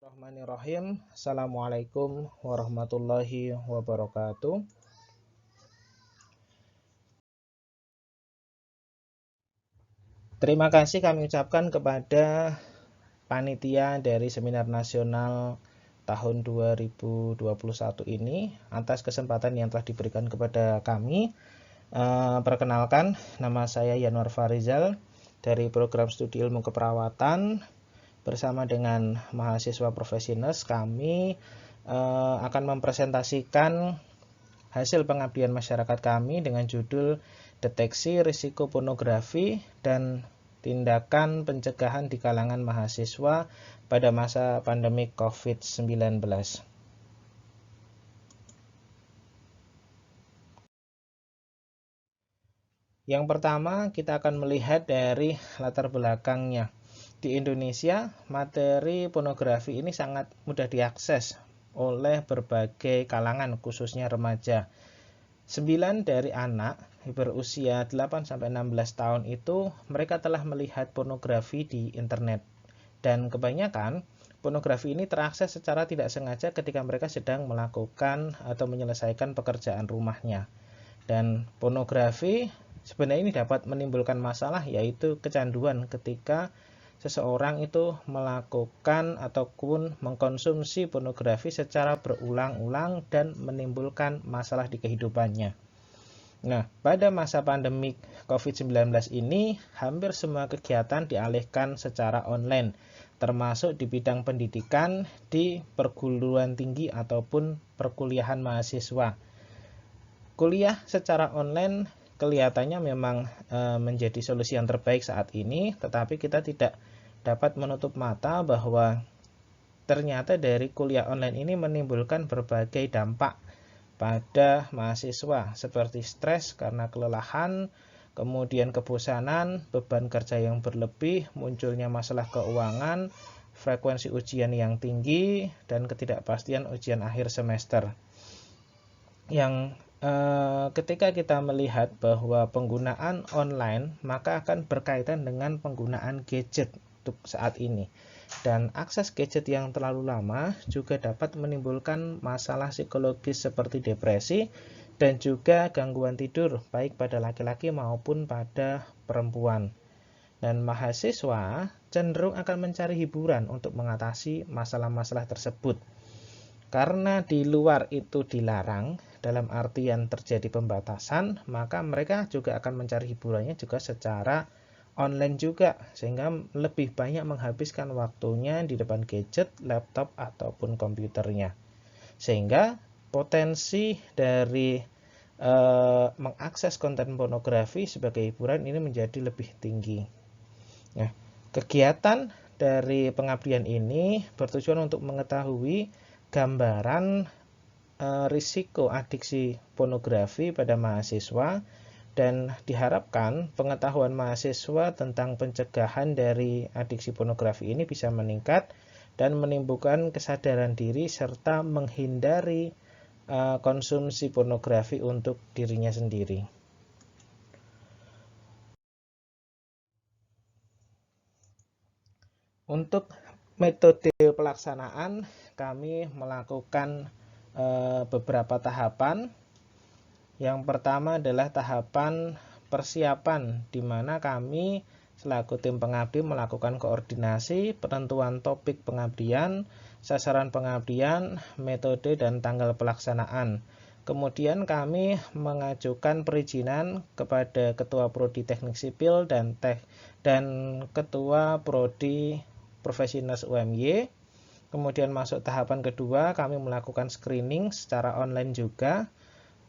Bismillahirrahmanirrahim. Assalamualaikum warahmatullahi wabarakatuh. Terima kasih kami ucapkan kepada panitia dari Seminar Nasional tahun 2021 ini atas kesempatan yang telah diberikan kepada kami. Perkenalkan, nama saya Yanwar Farizal dari Program Studi Ilmu Keperawatan. Bersama dengan mahasiswa Profesinus, kami akan mempresentasikan hasil pengabdian masyarakat kami dengan judul Deteksi Risiko Pornografi dan Tindakan Pencegahan di Kalangan Mahasiswa pada Masa Pandemi COVID-19. Yang pertama, kita akan melihat dari latar belakangnya. Di Indonesia, materi pornografi ini sangat mudah diakses oleh berbagai kalangan, khususnya remaja. 9 dari anak berusia 8-16 tahun itu mereka telah melihat pornografi di internet. Dan kebanyakan pornografi ini terakses secara tidak sengaja ketika mereka sedang melakukan atau menyelesaikan pekerjaan rumahnya. Dan pornografi sebenarnya ini dapat menimbulkan masalah, yaitu kecanduan ketika seseorang itu melakukan ataupun mengkonsumsi pornografi secara berulang-ulang dan menimbulkan masalah di kehidupannya. Nah, pada masa pandemi COVID-19 ini, hampir semua kegiatan dialihkan secara online, termasuk di bidang pendidikan di perguruan tinggi ataupun perkuliahan mahasiswa. Kuliah secara online kelihatannya memang menjadi solusi yang terbaik saat ini, tetapi kita tidak dapat menutup mata bahwa ternyata dari kuliah online ini menimbulkan berbagai dampak pada mahasiswa seperti stres karena kelelahan, kemudian kebosanan, beban kerja yang berlebih, munculnya masalah keuangan, frekuensi ujian yang tinggi, dan ketidakpastian ujian akhir semester. Yang ketika kita melihat bahwa penggunaan online maka akan berkaitan dengan penggunaan gadget untuk saat ini, dan akses gadget yang terlalu lama juga dapat menimbulkan masalah psikologis seperti depresi dan juga gangguan tidur baik pada laki-laki maupun pada perempuan. Dan mahasiswa cenderung akan mencari hiburan untuk mengatasi masalah-masalah tersebut. Karena di luar itu dilarang, dalam artian terjadi pembatasan, maka mereka juga akan mencari hiburannya juga secara online juga, sehingga lebih banyak menghabiskan waktunya di depan gadget, laptop, ataupun komputernya. Sehingga potensi dari mengakses konten pornografi sebagai hiburan ini menjadi lebih tinggi. Nah, kegiatan dari pengabdian ini bertujuan untuk mengetahui gambaran risiko adiksi pornografi pada mahasiswa, dan diharapkan pengetahuan mahasiswa tentang pencegahan dari adiksi pornografi ini bisa meningkat dan menimbulkan kesadaran diri serta menghindari konsumsi pornografi untuk dirinya sendiri. Untuk metode pelaksanaan, kami melakukan beberapa tahapan. Yang pertama adalah tahapan persiapan, di mana kami selaku tim pengabdi melakukan koordinasi, penentuan topik pengabdian, sasaran pengabdian, metode, dan tanggal pelaksanaan. Kemudian kami mengajukan perizinan kepada Ketua Prodi Teknik Sipil dan Ketua Prodi Profesinus UMY. Kemudian masuk tahapan kedua, kami melakukan screening secara online juga.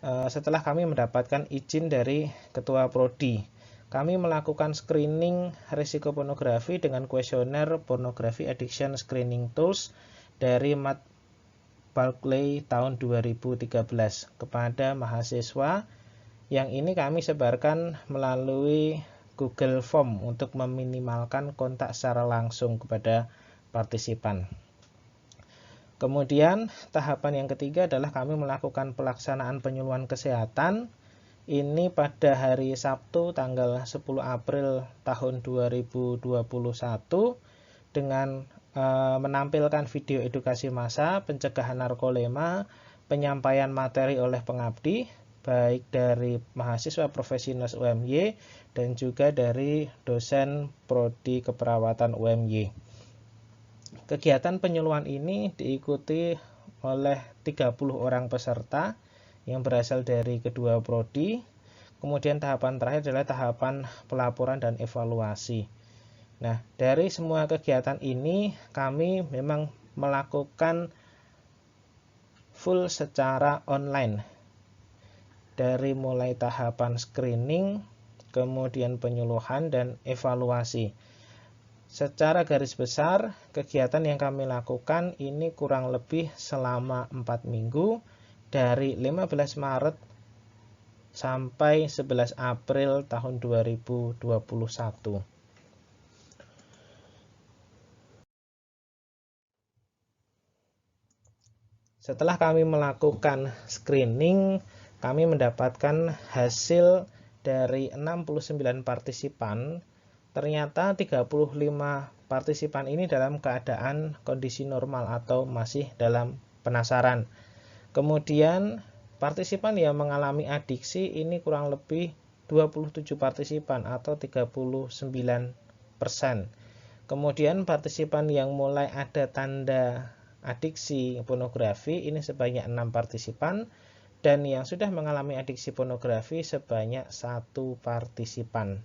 Setelah kami mendapatkan izin dari Ketua Prodi, kami melakukan screening risiko pornografi dengan kuesioner Pornography Addiction Screening Tools dari Matt Barkley tahun 2013 kepada mahasiswa. Yang ini kami sebarkan melalui Google Form untuk meminimalkan kontak secara langsung kepada partisipan. Kemudian tahapan yang ketiga adalah kami melakukan pelaksanaan penyuluhan kesehatan. Ini pada hari Sabtu tanggal 10 April tahun 2021 dengan menampilkan video edukasi massa, pencegahan narkolepsia, penyampaian materi oleh pengabdi, baik dari mahasiswa profesional UMY dan juga dari dosen prodi keperawatan UMY. Kegiatan penyuluhan ini diikuti oleh 30 orang peserta yang berasal dari kedua prodi. Kemudian tahapan terakhir adalah tahapan pelaporan dan evaluasi. Nah, dari semua kegiatan ini kami memang melakukan full secara online. Dari mulai tahapan screening, kemudian penyuluhan dan evaluasi. Secara garis besar, kegiatan yang kami lakukan ini kurang lebih selama 4 minggu dari 15 Maret sampai 11 April tahun 2021. Setelah kami melakukan screening, kami mendapatkan hasil dari 69 partisipan. Ternyata 35 partisipan ini dalam keadaan kondisi normal atau masih dalam penasaran. Kemudian partisipan yang mengalami adiksi ini kurang lebih 27 partisipan atau 39%. Kemudian partisipan yang mulai ada tanda adiksi pornografi ini sebanyak 6 partisipan, dan yang sudah mengalami adiksi pornografi sebanyak 1 partisipan.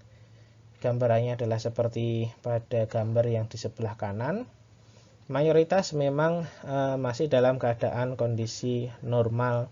Gambarannya adalah seperti pada gambar yang di sebelah kanan. Mayoritas memang masih dalam keadaan kondisi normal.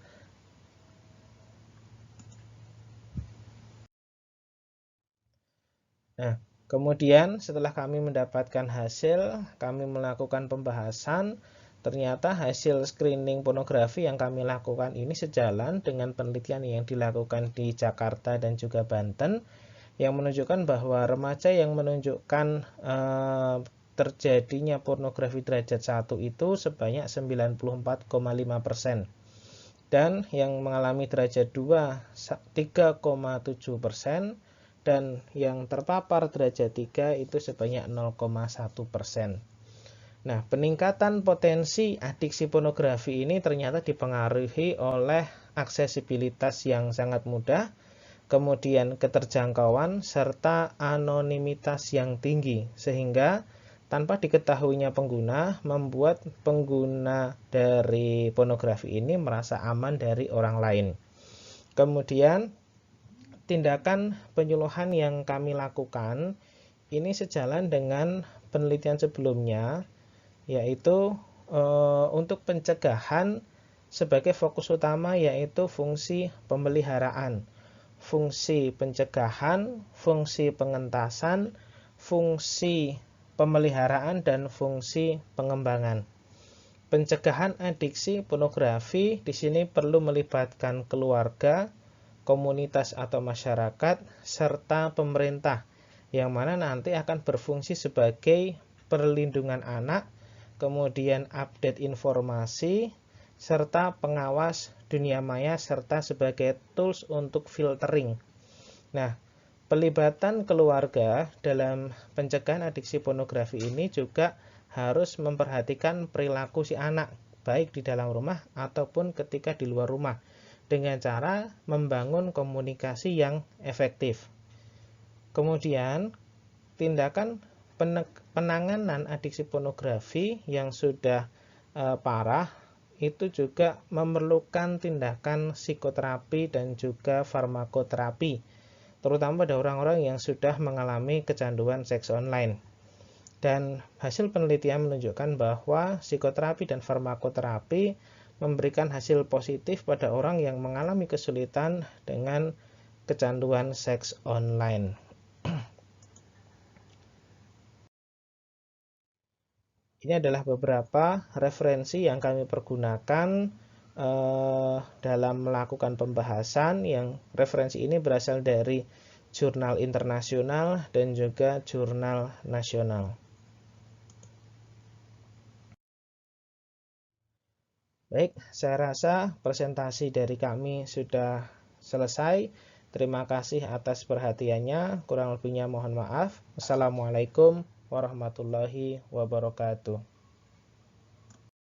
Nah, kemudian setelah kami mendapatkan hasil, kami melakukan pembahasan. Ternyata hasil screening pornografi yang kami lakukan ini sejalan dengan penelitian yang dilakukan di Jakarta dan juga Banten, yang menunjukkan bahwa remaja yang menunjukkan terjadinya pornografi derajat 1 itu sebanyak 94,5%. Dan yang mengalami derajat 2 3,7%, dan yang terpapar derajat 3 itu sebanyak 0,1%. Nah, peningkatan potensi adiksi pornografi ini ternyata dipengaruhi oleh aksesibilitas yang sangat mudah, kemudian keterjangkauan, serta anonimitas yang tinggi, sehingga tanpa diketahuinya pengguna, membuat pengguna dari pornografi ini merasa aman dari orang lain. Kemudian, tindakan penyuluhan yang kami lakukan ini sejalan dengan penelitian sebelumnya, yaitu untuk pencegahan sebagai fokus utama yaitu fungsi pemeliharaan, fungsi pencegahan, fungsi pengentasan, fungsi pemeliharaan, dan fungsi pengembangan. Pencegahan adiksi pornografi di sini perlu melibatkan keluarga, komunitas atau masyarakat, serta pemerintah, yang mana nanti akan berfungsi sebagai perlindungan anak, kemudian update informasi, serta pengawas dunia maya, serta sebagai tools untuk filtering. Nah, pelibatan keluarga dalam pencegahan adiksi pornografi ini juga harus memperhatikan perilaku si anak, baik di dalam rumah ataupun ketika di luar rumah, dengan cara membangun komunikasi yang efektif. Kemudian, tindakan penanganan adiksi pornografi yang sudah parah itu juga memerlukan tindakan psikoterapi dan juga farmakoterapi, terutama pada orang-orang yang sudah mengalami kecanduan seks online. Dan hasil penelitian menunjukkan bahwa psikoterapi dan farmakoterapi memberikan hasil positif pada orang yang mengalami kesulitan dengan kecanduan seks online. Ini adalah beberapa referensi yang kami pergunakan dalam melakukan pembahasan, yang referensi ini berasal dari jurnal internasional dan juga jurnal nasional. Baik, saya rasa presentasi dari kami sudah selesai. Terima kasih atas perhatiannya. Kurang lebihnya mohon maaf. Assalamualaikum warahmatullahi wabarakatuh.